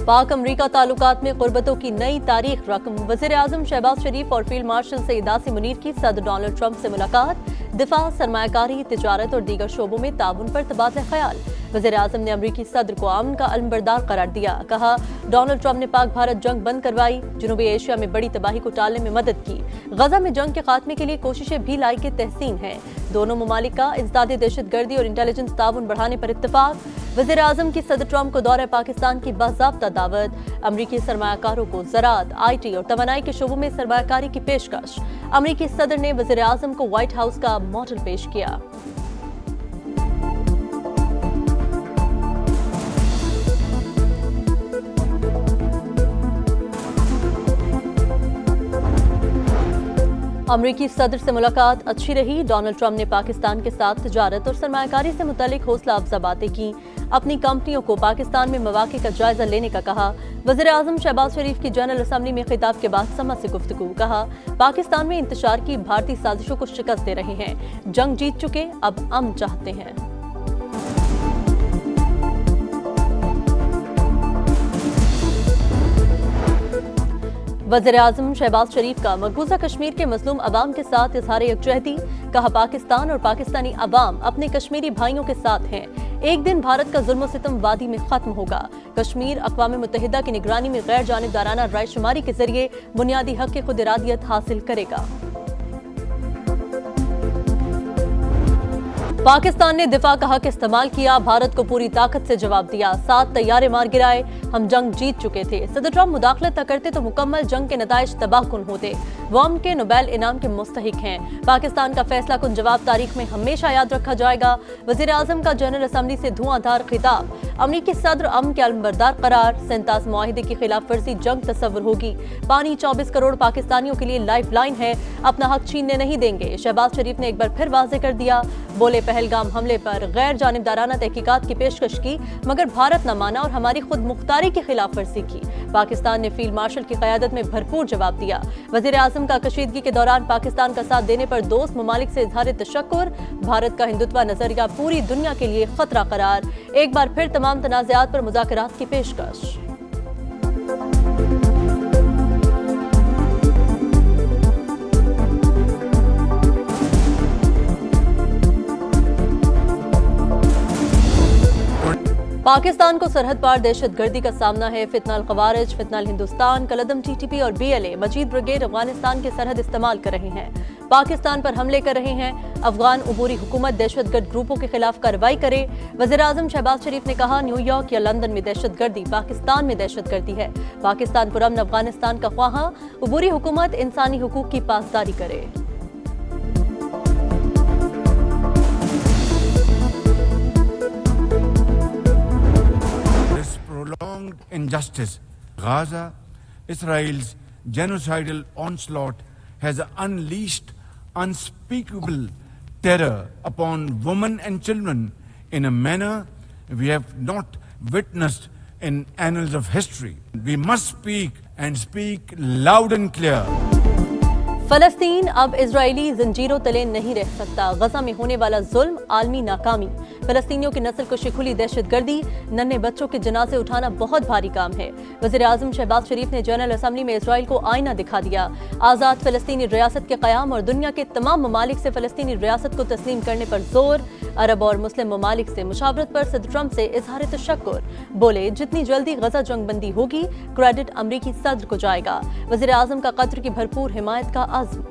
पाक अमरीका ताल्लुकात में गुर्बतों की नई तारीख रकम। वज़ीर आज़म शहबाज शरीफ और फील्ड मार्शल सईद आसिम मुनीर की सदर डोनाल्ड ट्रंप से मुलाकात। दिफा, सरमायाकारी, तिजारत और दीगर शोबों में ताउन पर तबादला ख्याल। वज़ीर आज़म ने अमरीकी सदर को अमन का अलमबरदार करार दिया। कहा, डोनाल्ड ट्रंप ने पाक भारत जंग बंद करवाई, जनूबी एशिया में बड़ी तबाही को टालने में मदद की। गजा में जंग के खात्मे के लिए कोशिशें भी लायक तहसीन हैं। दोनों ममालिक का इंसदादी दहशतगर्दी और इंटेलिजेंस ताउन बढ़ाने पर इत्तफाक। वज़ीर आज़म की सदर ट्रंप को दौरे पाकिस्तान की बाज़ाब्ता दावत। अमरीकी सरमायाकारों को ज़राअत, IT और तवानाई के शोबों में सरमायाकारी की पेशकश। अमरीकी सदर ने वज़ीर आज़म को व्हाइट हाउस का मॉडल पेश किया। अमरीकी सदर से मुलाकात अच्छी रही। डोनाल्ड ट्रंप ने पाकिस्तान के साथ तिजारत और सरमायाकारी से मुतालिक हौसला अफजा बातें की। अपनी कंपनियों को पाकिस्तान में मौक़े का जायजा लेने का कहा। वज़ीर आज़म शहबाज शरीफ की जनरल असम्बली में खिताब के बाद समा से गुफ्तगू। कहा, पाकिस्तान में इंतशार की भारतीय साजिशों को शिकस्त दे रहे हैं। जंग जीत चुके, अब अमन चाहते हैं। वज़ीर आज़म शहबाज शरीफ का मकबूजा कश्मीर के मज़लूम अवाम के साथ इज़हार यकजहती। कहा, पाकिस्तान और पाकिस्तानी अवाम अपने कश्मीरी भाइयों के साथ हैं। एक दिन भारत का जुल्म सितम वादी में खत्म होगा। कश्मीर अक़वाम मुत्तहिदा की निगरानी में गैर जानिबदाराना रायशुमारी के जरिए बुनियादी हक़ की खुद इरादियत हासिल करेगा। पाकिस्तान ने दिफा का हक इस्तेमाल किया, भारत को पूरी ताकत से जवाब दिया। 7 तैयारे मार गिराए, हम जंग जीत चुके थे। सदर ट्रंप मुदाखलत न करते तो मुकम्मल जंग के नताइज तबाहकुन होते। वो अमन के नोबेल इनाम के मुस्तहिक हैं। पाकिस्तान का फैसला कुन जवाब तारीख में हमेशा याद रखा जाएगा। वज़ीर आज़म का जनरल असम्बली से धुआंधार खिताब। अमरीकी सदर अमन के अलमबरदार करार। 37 मुआहिदे की खिलाफ वर्जी जंग तस्वुर होगी। पानी 24 करोड़ पाकिस्तानियों के लिए लाइफ लाइन है, अपना हक छीनने नहीं देंगे। शहबाज शरीफ ने एक बार फिर वाज़ेह कर दिया। बोले, पहलगाम हमले पर गैर जानिबदाराना तहकीकात की पेशकश की, मगर भारत न माना और हमारी खुद मुख्तारी की खिलाफ वर्जी की। पाकिस्तान ने फील्ड मार्शल की क़यादत में भरपूर जवाब दिया। वज़ीर आज़म का कशीदगी के दौरान पाकिस्तान का साथ देने पर दोस्त ममालिक से इज़हार तशक्कुर। भारत का हिंदुत्व नजरिया पूरी दुनिया के लिए खतरा करार। एक बार फिर तमाम तनाज़ात पर मुज़ाकरात की पेशकश। पाकिस्तान को सरहद पार दहशतगर्दी का सामना है। फितनाल ख़वारिज, फितनाल हिंदुस्तान, कलदम TTP और BLA मजीद ब्रिगेड अफगानिस्तान की सरहद इस्तेमाल कर रहे हैं। पाकिस्तान पर हमले कर रहे हैं। अफगान उबूरी हुकूमत दहशतगर्द ग्रुपों के खिलाफ कार्रवाई करे। वज़ीर आज़म शहबाज शरीफ ने कहा, न्यूयॉर्क या लंदन में दहशतगर्दी, पाकिस्तान में दहशतगर्दी है। पाकिस्तान पुरअमन अफगानिस्तान का ख्वाहां, उबूरी हुकूमत इंसानी हुकूक की पासदारी करे। Prolonged injustice. Gaza, Israel's genocidal onslaught has unleashed unspeakable terror upon women and children in a manner we have not witnessed in annals of history. We must speak and speak loud and clear. फलस्तीन अब Israeli जंजीरों तले नहीं रह सकता। गजा में होने वाला जुल्म, आलमी नाकामी। फलस्तीनियों की नस्ल कुशी खुली दहशतगर्दी, नन्हे बच्चों के जनाजे उठाना बहुत भारी काम है। वज़ीर आज़म शहबाज शरीफ ने जनरल असम्बली में इजराइल को आईना दिखा दिया। आज़ाद फलस्तीनी रियासत के क़याम और दुनिया के तमाम ममालिक से फलस्तीनी रियासत को तस्लीम करने पर जोर। अरब और मुस्लिम ममालिक से मुशावरत पर सदर ट्रंप से इज़हार तशक्कुर। बोले, जितनी जल्दी गजा जंग बंदी होगी, क्रेडिट अमरीकी सदर को जाएगा। वज़ीर आज़म का कतर की भरपूर हिमायत का आज़म।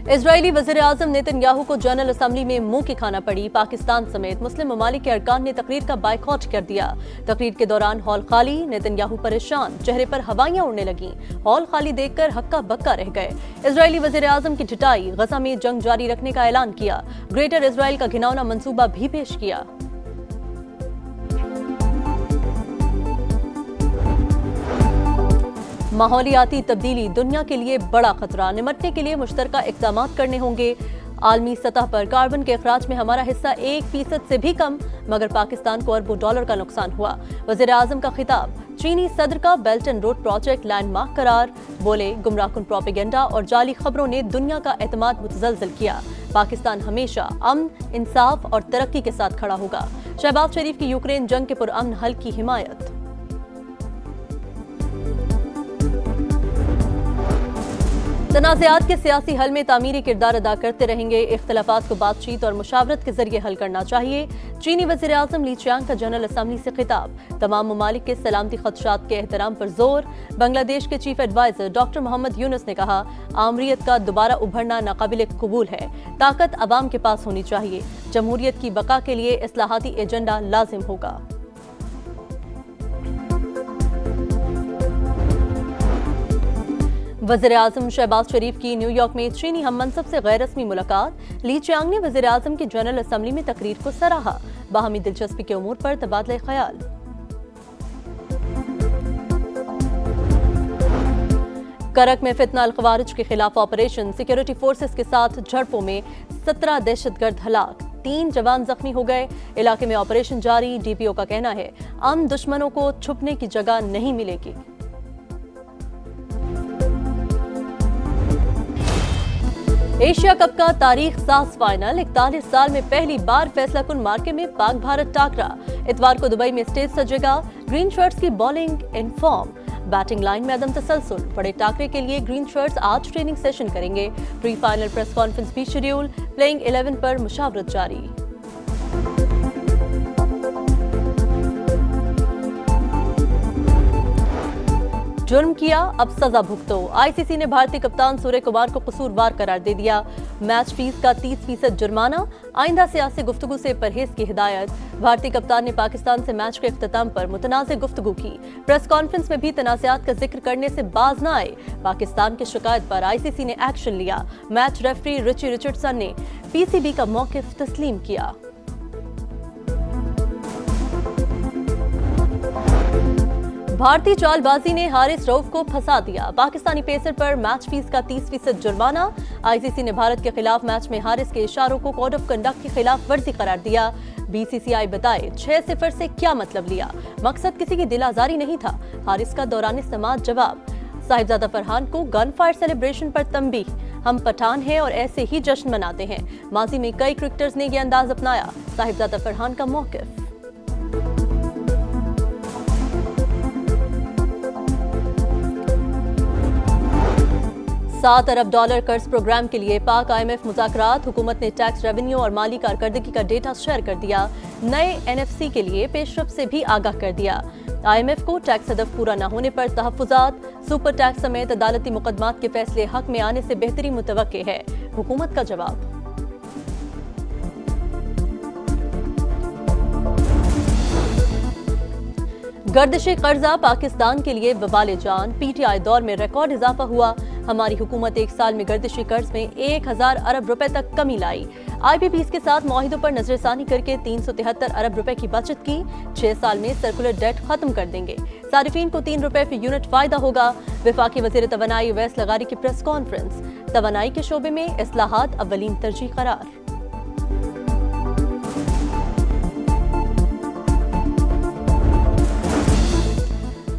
इजरायली वज़ीर आज़म नेतन्याहू को जनरल असम्बली में मुंह की खाना पड़ी। पाकिस्तान समेत मुस्लिम ममालिक के अरकान ने तकरीर का बायकॉट कर दिया। तकरीर के दौरान हॉल खाली, नेतन्याहू परेशान, चेहरे पर हवाइयां उड़ने लगीं। हॉल खाली देखकर हक्का बक्का रह गए। इजरायली वज़ीर आज़म की ढिठाई, गजा में जंग जारी रखने का ऐलान किया। ग्रेटर इजराइल का घिनौना मंसूबा भी पेश किया। माहौलियाती तब्दीली दुनिया के लिए बड़ा खतरा, निमटने के लिए मुश्तरका इक़दाम करने होंगे। आलमी सतह पर कार्बन के अखराज में हमारा हिस्सा 1% से भी कम, मगर पाकिस्तान को अरबों डॉलर का नुकसान हुआ। वज़ीर आज़म का खिताब। चीनी सदर का belt and road project landmark करार। बोले, गुमराहकुन प्रोपेगेंडा और जाली खबरों ने दुनिया का एतमाद मुतज़लज़ल किया। पाकिस्तान हमेशा अमन, इंसाफ और तरक्की के साथ खड़ा होगा। शहबाज शरीफ की यूक्रेन जंग के पुरअमन हल की हिमायत। तनाज़ात के सियासी हल में तामीरी किरदार अदा करते रहेंगे। इख्तिलाफात को बातचीत और मुशावरत के जरिए हल करना चाहिए। चीनी वज़ीर आज़म ली चियांग का जनरल असम्बली से खिताब। तमाम ममालिक के सलामती खदशात के एहतराम पर जोर। बांग्लादेश के chief adviser doctor Mohammad Yunus ने कहा, आमरीत का दोबारा उभरना नाकाबिल कबूल है। ताकत अवाम के पास होनी चाहिए। जमहूरियत की बका के लिए इस्लाहाती एजेंडा लाजिम होगा। वज़ीर आज़म शहबाज शरीफ की न्यूयॉर्क में चीनी हम मनसब से गैर रस्मी मुलाकात। ली चियांग ने वज़ीर आज़म की जनरल असम्बली में तकरीर को सराहा। बाहमी दिलचस्पी के उमूर पर तबादला ख्याल। करक में फितना अल-ख़वारिज के खिलाफ ऑपरेशन। सिक्योरिटी फोर्सेस के साथ झड़पों में 17 दहशतगर्द हलाक, 3 जवान जख्मी हो गए। इलाके में ऑपरेशन जारी। डीपीओ का कहना है, अमन दुश्मनों को छुपने की जगह नहीं मिलेगी। एशिया कप का तारीख साज फाइनल। 41 साल में पहली बार फैसला कुन मार्के में पाक भारत टाकरा। इतवार को दुबई में स्टेज सजेगा। ग्रीन शर्ट्स की bowling in form. Batting line में अदम तसलसल। बड़े टाकरे के लिए ग्रीन शर्ट्स आज ट्रेनिंग सेशन करेंगे। प्री फाइनल प्रेस कॉन्फ्रेंस भी शेड्यूल। प्लेइंग 11 पर मुशावरत जारी। जुर्म किया, अब सजा भुगतो। आईसीसी ने भारतीय कप्तान सूर्य कुमार को कसूरवार करार दे दिया। मैच फीस का 30% जुर्माना। आइंदा सियासी गुफ्तगू से परहेज की हिदायत। भारतीय कप्तान ने पाकिस्तान से मैच के इख्तिताम पर मुतनाज़ गुफ्तगू की। प्रेस कॉन्फ्रेंस में भी तनाज़ात का जिक्र करने से बाज न आए। पाकिस्तान की शिकायत पर आईसीसी ने एक्शन लिया। मैच रेफरी रिची रिचर्डसन ने पीसीबी का मौक़िफ़ तस्लीम किया। भारतीय चालबाजी ने हारिस रऊफ को फंसा दिया। पाकिस्तानी पेसर पर मैच फीस का 30% जुर्माना। आईसीसी ने भारत के खिलाफ मैच में हारिस के इशारों को कोड ऑफ कंडक्ट की खिलाफ वर्जी करार दिया। बीसीसीआई बताए 6-0 से क्या मतलब लिया, मकसद किसी की दिल आजारी नहीं था। हारिस का दौरान समाअत जवाब। साहिबजादा फरहान को गन फायर सेलिब्रेशन पर तंबीह। हम पठान हैं और ऐसे ही जश्न मनाते हैं। माजी में कई क्रिकेटर्स ने यह अंदाज अपनाया। साहिबजादा फरहान का मौक़िफ़। 7 अरब डॉलर कर्ज प्रोग्राम के लिए पाक IMF मुज़ाकरात। हुकूमत ने टैक्स रेवेन्यू और माली कारकर्दगी का डेटा शेयर कर दिया। नए NFC के लिए पेशरफ से भी आगाह कर दिया। IMF को टैक्स हदफ पूरा न होने पर तहफ़्फ़ुज़ात। सुपर टैक्स समेत अदालती मुकदमात के फैसले हक में आने से बेहतरी मुतवक्के है। हुकूमत का जवाब। गर्दिशी कर्जा पाकिस्तान के लिए वबाले जान। PTI दौर में रिकॉर्ड इजाफा हुआ। हमारी हुकूमत 1 साल में गर्दिशी कर्ज में 1000 अरब रुपए तक कमी लाई। IPPs के साथ मुआहिदों पर नजरसानी करके 373 अरब रुपए की बचत की। 6 साल में सर्कुलर डेट खत्म कर देंगे। सारिफीन को 3 रुपए फी यूनिट फायदा होगा। वफाकी वजीर तवानाई वैस लगारी की प्रेस कॉन्फ्रेंस। तवानाई के शोबे में इस्लाहात अव्वलीन तरजीह करार।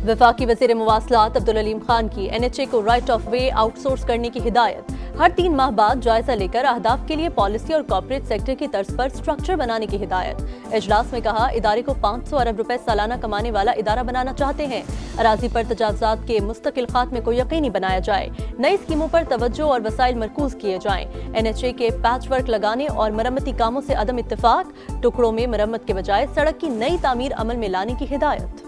वफाकी वज़ीर मुवासलात अब्दुल अलीम खान की NHA को राइट ऑफ वे आउटसोर्स करने की हिदायत। हर 3 माह बाद जायजा लेकर अहदाफ के लिए पॉलिसी और कॉर्पोरेट सेक्टर की तर्ज पर स्ट्रक्चर बनाने की हिदायत। इजलास में कहा, इदारे को 500 अरब रुपए सालाना कमाने वाला इदारा बनाना चाहते हैं। अराजी पर तजावुजात के मुस्तकिल खात्मे को यकीनी बनाया जाए। नई स्कीमों पर तवज्जो और वसाइल मरकूज किए जाएं। NHA के पैच वर्क लगाने और मरम्मती कामों से अदम इत्तेफाक। टुकड़ों में मरम्मत के बजाय सड़क की नई तामीर अमल में लाने की हिदायत।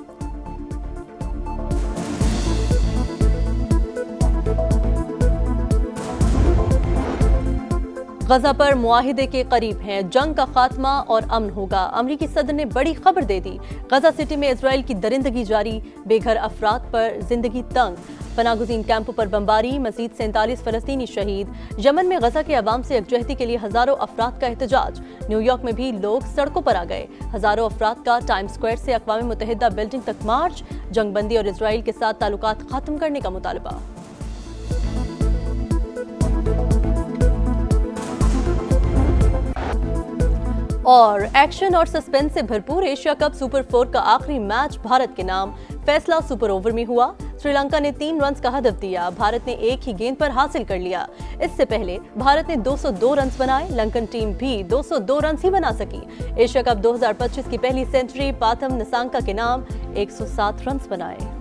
गजा पर मुआहिदे के करीब हैं। जंग का खात्मा और अमन होगा। अमरीकी सदर ने बड़ी खबर दे दी। गजा सिटी में इजराइल की दरिंदगी जारी। बेघर अफराद पर जिंदगी तंग। पनागुज़ीन कैंपों पर बमबारी। मजीद 47 फलस्तीनी शहीद। यमन में गजा के अवाम से यकजहती के लिए हजारों अफराद का एहतजाज। न्यूयॉर्क में भी लोग सड़कों पर आ गए। हजारों अफराद का टाइम स्क्वायर से अक़वाम मुत्तहिदा बिल्डिंग तक मार्च। जंगबंदी और इजराइल के साथ ताल्लुकात खत्म करने का मुतालबा। और एक्शन और सस्पेंस से भरपूर एशिया कप सुपर 4 का आखिरी मैच भारत के नाम। फैसला सुपर ओवर में हुआ। श्री लंका ने 3 रन्स का हदफ दिया, भारत ने एक ही गेंद पर हासिल कर लिया। इससे पहले भारत ने 202 रन्स बनाए, लंकन टीम भी 202 रन्स ही बना सकी। एशिया कप 2025 की पहली सेंचुरी पाथम निसांका के नाम 107 रन्स बनाए।